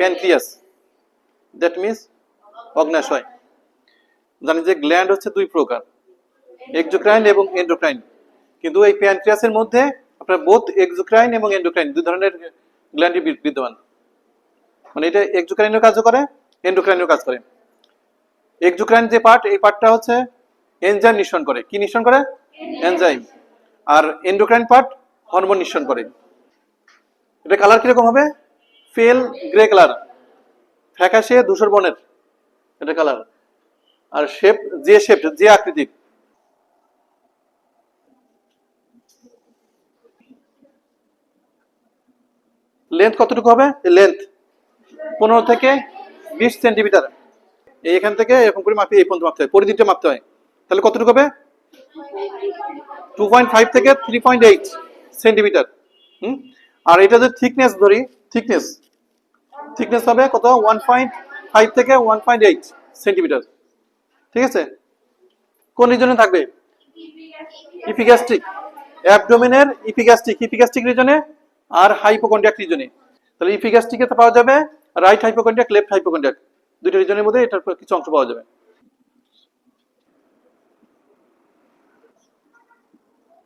Pancreas, that means অগ্নাশয়। জানি যে গ্ল্যান্ড হচ্ছে দুই প্রকার, এক্সোক্রাইন এবং এন্ডোক্রাইন, কিন্তু এই প্যানক্রিয়াসের মধ্যে আপনার বোথ এক্সোক্রাইন এবং এন্ডোক্রাইন দুই ধরনের গ্ল্যান্ডই বিদ্যমান। মানে এটা এক্সোক্রাইনের কাজও করে, এন্ডোক্রাইনের কাজ করে। এক্সোক্রাইন যে পার্ট, এই পার্টটা হচ্ছে এনজাইম নিঃসরণ করে। কি নিঃসরণ করে? এনজাইম। আর এন্ডোক্রাইন পার্ট হরমোন নিঃসরণ করে। এটা কালার কিরকম হবে? পেল গ্রে কালার, ফ্যাকাশে ধূসর বর্ণের এটা কালার। আর শেপ যে আকৃতির। লেন্থ কতটুকু হবে? লেন্থ 15 থেকে 20 সেন্টিমিটার। এখান থেকে এরকম করে মাপি, এই পর্যন্ত মাপতে হয়, পরিধিটা মাপতে হয়। তাহলে কতটুকু হবে? 2.5 থেকে 3.8 সেন্টিমিটার। আর এটা যদি থিকনেস ধরি, থিকনেস হবে কত? 1.5 থেকে 1.8 সেন্টিমিটার। ঠিক আছে? কোন রিজনে থাকবে? ইপিগ্যাস্ট্রিক, অ্যাবডোমেনের ইপিগ্যাস্ট্রিক রিজনে আর হাইপোকন্ড্রিয়াক রিজনে। তাহলে ইপিগ্যাস্ট্রিকে পাওয়া যাবে রাইট হাইপোকন্ড্রিয়াক, লেফট হাইপোকন্ড্রিয়াক, দুইটা রিজনের মধ্যে এটার কিছু অংশ পাওয়া যাবে।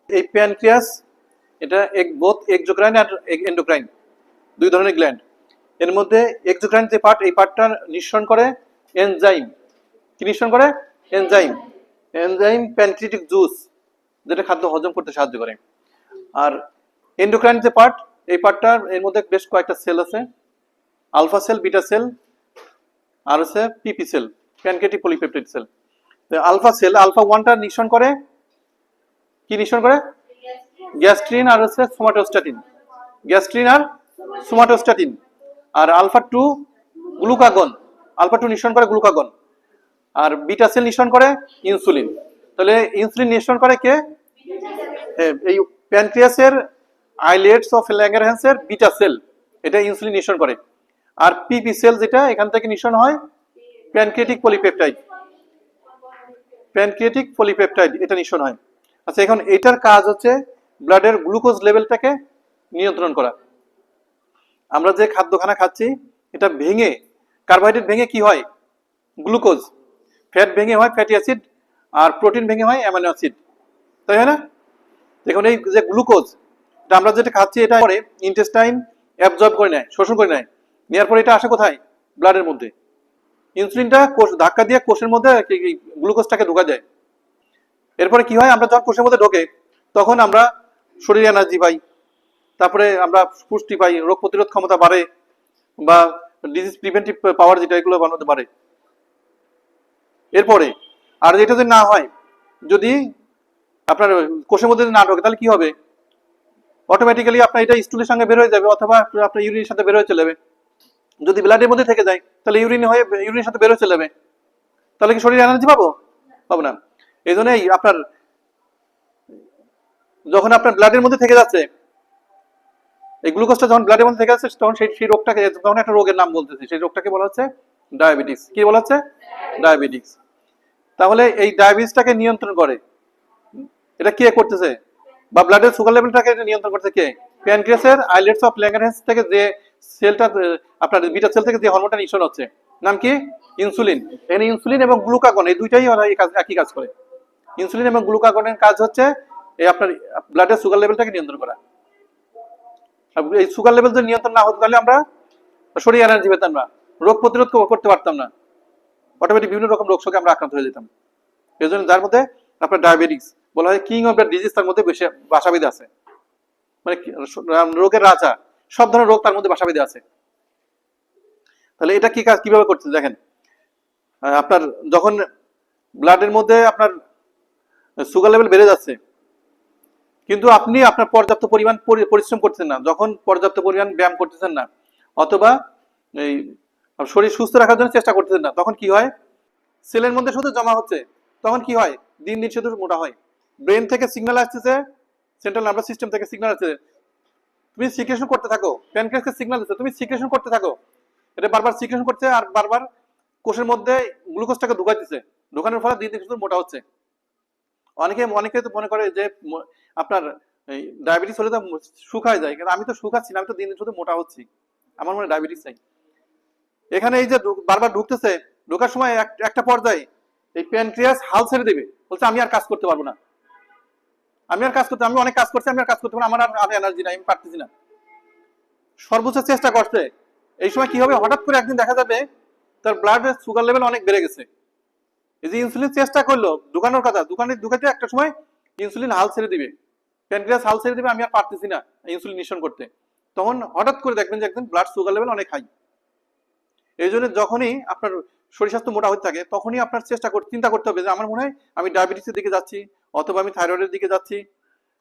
এই প্যানক্রিয়াস, এটা বোথ এক্সোক্রাইন আর এন্ডোক্রাইন, দুই ধরনের গ্ল্যান্ড। এর মধ্যে এক্সোক্রাইন যে পার্ট, এই পার্টটা নিঃসরণ করে এনজাইম। কি নিঃসরণ করে? এনজাইম প্যানক্রিয়াটিক জুস, যেটা খাদ্য হজম করতে সাহায্য করে। আর এন্ডোক্রাইন যে পার্ট, এই পার্টটার এর মধ্যে বেশ কয়েকটা সেল আছে, আলফা সেল, বিটা সেল, আর হচ্ছে PP cell, pancreatic polypeptide cell. Alpha cell, alpha 1টা নিঃসরণ করে, কি নিঃসরণ করে? গ্যাস্ট্রিন আর হচ্ছে সোমাটোস্ট্যাটিন, গ্যাস্ট্রিন আর সোমাটোস্ট্যাটিন। আর আলফা 2 গ্লুকাগন, আলফা 2 নিঃসরণ করে গ্লুকাগন। আর বিটা সেল নিঃসরণ করে ইনসুলিন। তাহলে ইনসুলিন নিঃসরণ করে কে? এই প্যানক্রিয়াসের আইলেটস অফ ল্যাঙ্গারহ্যান্সের বিটা সেল, এটা ইনসুলিন নিঃসরণ করে। আর পিপি সেল যেটা এখান থেকে নিঃসরণ হয় প্যানক্রিয়াটিক পলিপেপটাইড, এটা নিঃসরণ হয়। আচ্ছা, এখন এটার কাজ হচ্ছে ব্লাডের গ্লুকোজ লেভেলটাকে নিয়ন্ত্রণ করা। আমরা যে খাদ্যখানা খাচ্ছি, এটা ভেঙে, কার্বোহাইড্রেট ভেঙে কি হয়? গ্লুকোজ। ফ্যাট ভেঙে হয় ফ্যাটি অ্যাসিড, আর প্রোটিন ভেঙে হয় অ্যামাইনো অ্যাসিড, তাই হয় না? দেখুন এই যে গ্লুকোজ, এটা আমরা যেটা খাচ্ছি, এটা পরে ইন্টেস্টাইন অ্যাবজর্ব করে নেয়, শোষণ করে নেয়। নেওয়ার পরে এটা আসে কোথায়? ব্লাডের মধ্যে। ইনসুলিনটা কোষ ধাক্কা দিয়ে কোষের মধ্যে গ্লুকোজটাকে ঢোকা যায়। এরপরে কি হয়? আমরা যখন কোষের মধ্যে ঢোকে, তখন আমরা শরীরে এনার্জি পাই, তারপরে আমরা পুষ্টি পাই, রোগ প্রতিরোধ ক্ষমতা বাড়ে, বা ডিজিজ প্রিভেন্টিভ পাওয়ার যেটা, এগুলো বানাতে পারে। এরপরে আর এটা যদি না হয়, যদি আপনার কোষের মধ্যে না ঢোকে, তাহলে কি হবে? অটোমেটিক্যালি আপনার এটা স্টুলের সঙ্গে বের হয়ে যাবে, অথবা আপনার ইউরিনের সাথে বের হয়ে চলে যাবে। যদি ব্লাডের মধ্যে থেকে যায়, তাহলে ইউরিনের সাথে বের হয়ে চলে যাবে। তাহলে কি শরীরে এনার্জি পাবো? পাবো না। এই জন্যই আপনার যখন আপনার ব্লাডের মধ্যে থেকে যাচ্ছে, এই গ্লুকোজটা যখন ব্লাডের মধ্যে থেকে যাচ্ছে, তখন সেই রোগটাকে, তখন একটা রোগের নাম বলতেছি, সেই রোগটাকে বলা হচ্ছে ডায়াবেটিস। কি বলা হচ্ছে? ডায়াবেটিস। তাহলে এই ডায়াবেটিসটাকে নিয়ন্ত্রণ করে, এটা কে করতেছে? বা ব্লাডের সুগার লেভেলটাকে নিয়ন্ত্রণ করছে কে? প্যানক্রিয়াসের আইলেটস অফ ল্যাঙ্গারহ্যান্স থেকে যে সেলটা, আপনার বিটা সেল থেকে যে হরমোনটা নিঃসরণ হচ্ছে, নাম কি? ইনসুলিন। এখানে ইনসুলিন এবং গ্লুকাগন, এই দুইটাই একই কাজ করে। ইনসুলিন এবং গ্লুকাগনের কাজ হচ্ছে এই আপনার ব্লাডের সুগার লেভেলটাকে নিয়ন্ত্রণ করা। এই সুগার লেভেল যদি নিয়ন্ত্রণ না হতো, তাহলে আমরা শরীরে এনার্জি পেতাম না, রোগ প্রতিরোধ করতে পারতাম না, অটোমেটিক বিভিন্ন রকম রোগ শোকে আমরা আক্রান্ত হয়ে যেতাম। এই জন্য যার মধ্যে আপনার ডায়াবেটিস বলা হয় কিং অফ দ্য ডিজিজ, তার মধ্যে বেশি বাসা বেঁধে আছে, মানে রোগের রাজা, সব ধরনের রোগ তার মধ্যে বাসা বেঁধে আছে। তাহলে এটা কি কাজ, কিভাবে করছে দেখেন। আপনার যখন ব্লাডের মধ্যে আপনার সুগার লেভেল বেড়ে যাচ্ছে, কিন্তু আপনি আপনার পর্যাপ্ত পরিমাণ পরিশ্রম করছেন না, যখন পর্যাপ্ত পরিমাণ ব্যায়াম করতেছেন না, অথবা এই শরীর সুস্থ রাখার জন্য চেষ্টা করতেছেন না, তখন কি হয়? সেলের মধ্যে শুধু জমা হচ্ছে। তখন কি হয়? দিন দিন শুধু মোটা হয়। ব্রেন থেকে সিগন্যাল আসতেছে, সেন্ট্রাল নার্ভাস সিস্টেম থেকে সিগন্যাল আসছে, তুমি সিক্রেশন করতে থাকো। প্যানক্রিয়াসকে সিগন্যাল দিচ্ছে, তুমি সিক্রেশন করতে থাকো। এটা বারবার সিক্রেশন করছে, আর বারবার কোষের মধ্যে গ্লুকোজটাকে ঢুকাইতেছে। ঢোকানোর ফলে দিন দিন শুধু মোটা হচ্ছে। অনেকে তো মনে করে যে আপনার এই ডায়াবেটিস হলে তো শুকায় যায়, কিন্তু আমি তো শুকাচ্ছি না, আমি তো দিন দিন শুধু মোটা হচ্ছি, আমার মনে ডায়াবেটিস নাই। এখানে এই যে বারবার ঢুকতেছে, ঢোকার সময় একটা পর্যায়ে এই প্যানক্রিয়াস হাল ছেড়ে দেবে, বলছে আমি আর কাজ করতে পারবো না, আমি অনেক কাজ করছি, আমি আর কাজ করতে পারবো না, আমার আর এনার্জি নাই, আমি পারতেছি না। সর্বোচ্চ চেষ্টা করছে, এই সময় কি হবে, হঠাৎ করে একদিন দেখা যাবে তার ব্লাড সুগার লেভেল অনেক বেড়ে গেছে। এই যে ইনসুলিন চেষ্টা করলো ঢুকানোর কথা, ঢুকাতে একটা সময় ইনসুলিন হাল ছেড়ে দিবে, প্যানক্রিয়াস হাল ছেড়ে দিবে, আমি আর পারতেছি না ইনসুলিন নিঃসরণ করতে। তখন হঠাৎ করে দেখবেন যে একদিন ব্লাড সুগার লেভেল অনেক হাই। এই জন্য যখনই আপনার শরীর স্বাস্থ্য মোটা হতে থাকে, তখনই আপনার চিন্তা করতে হবে যে আমার মনে হয় আমি ডায়াবেটিসের দিকে যাচ্ছি, অথবা আমি থাইরয়েডের দিকে যাচ্ছি,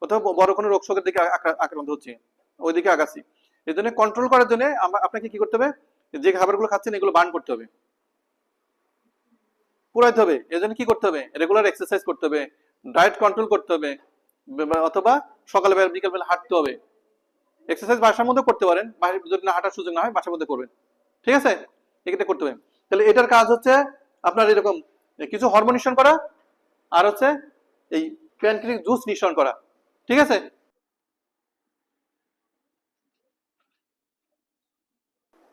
অথবা বড় কোনো রোগ শোকের দিকে আক্রান্ত হচ্ছি, ওই দিকে আগাচ্ছি। এই জন্য কন্ট্রোল করার জন্য আপনাকে কি করতে হবে, যে খাবারগুলো খাচ্ছেন এগুলো বার্ন করতে হবে, পুরাইতে হবে। এই জন্য কি করতে হবে, রেগুলার এক্সারসাইজ করতে হবে, ডায়েট কন্ট্রোল করতে হবে, অথবা সকালে বিকেল বেলা হাঁটতে হবে। এক্সারসাইজ বাসার মধ্যে করতে পারেন, বাইরে যদি না হাঁটার সুযোগ না হয় বাসার মধ্যে করবেন, ঠিক আছে, এটা করতে হবে। তাহলে এটার কাজ হচ্ছে আপনার এরকম কিছু হরমোন নিঃসরণ করা, আর হচ্ছে এই প্যানক্রিয়াটিক জুস নিঃসরণ করা, ঠিক আছে।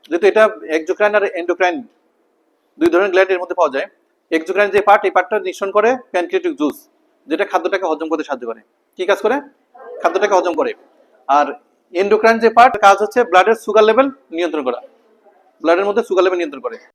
যেহেতু এটা এক্সোক্রাইন আর এন্ডোক্রাইন দুই ধরনের গ্ল্যান্ড এর মধ্যে পাওয়া যায়। এক্সোক্রাইন যে পার্ট, এই পার্টটা নিঃসরণ করে প্যানক্রিয়াটিক জুস, যেটা খাদ্যটাকে হজম করতে সাহায্য করে। কি কাজ করে, খাদ্যটাকে হজম করে। আর এন্ডোক্রাইন যে পার্ট, কাজ হচ্ছে ব্লাডের সুগার লেভেল নিয়ন্ত্রণ করা, ব্লাডের মধ্যে সুগার লেভেল নিয়ন্ত্রণ করে।